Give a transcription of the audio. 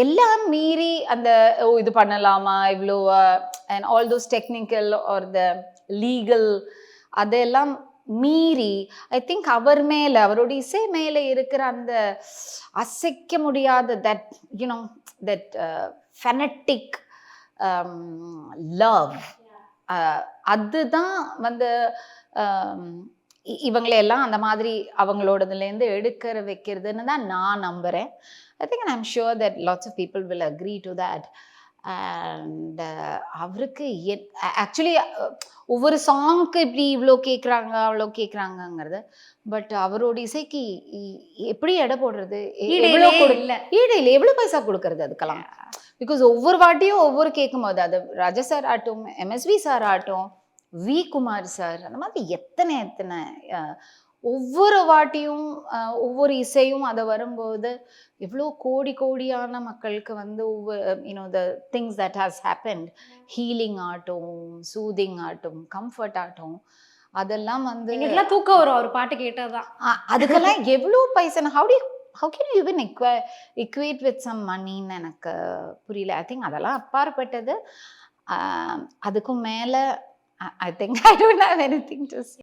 எல்லாம் மீறி அந்த இது பண்ணலாமா இவ்வளோ and all those technical R the legal அதெல்லாம் மீறி ஐ திங்க் அவர் மேல அவருடைய இசை மேல இருக்கிற அந்த அசைக்க முடியாத தட் யூனோ தட் ஃபெனட்டிக் லவ் அதுதான் வந்து இவங்களையெல்லாம் அந்த மாதிரி அவங்களோடதுலேருந்து எடுக்கிற வைக்கிறதுன்னு தான் நான் நம்புகிறேன். I think I'm sure that lots of people will agree to that. And அவருக்கு ஆக்சுவலி ஒவ்வொரு சாங்க்கு இப்படி இவ்வளோ கேட்குறாங்க அவ்வளோ கேட்குறாங்கங்கிறது, பட் அவரோட இசைக்கு எப்படி எடை போடுறது, எவ்வளோ ஈடு இல்லை, எவ்வளோ பைசா கொடுக்கறது அதுக்கெல்லாம்? பிகாஸ் ஒவ்வொரு வாட்டியும் ஒவ்வொரு கேட்கும் போது அது ராஜா சார் ஆகட்டும், எம்எஸ்வி சார் ஆகட்டும், வி குமார் சார், அந்த மாதிரி எத்தனை ஒவ்வொரு வாட்டியும் ஒவ்வொரு இசையும் அதை வரும்போது எவ்வளோ கோடியான மக்களுக்கு வந்து you know the things that has happened, healing ஆகட்டும், சூதிங் ஆகட்டும், கம்ஃபர்ட் ஆகட்டும், அதெல்லாம் வந்து எங்களுக்குலாம் தூக்கம் வரும் அவர் பாட்டு கேட்டாதான். அதுக்கெல்லாம் எவ்வளோ பைசா, how can you even equate with some moneyன்னு எனக்கு புரியல. ஐ திங்க் அதெல்லாம் அப்பாற்பட்டது. அதுக்கும் மேலே I think I don't have anything to say.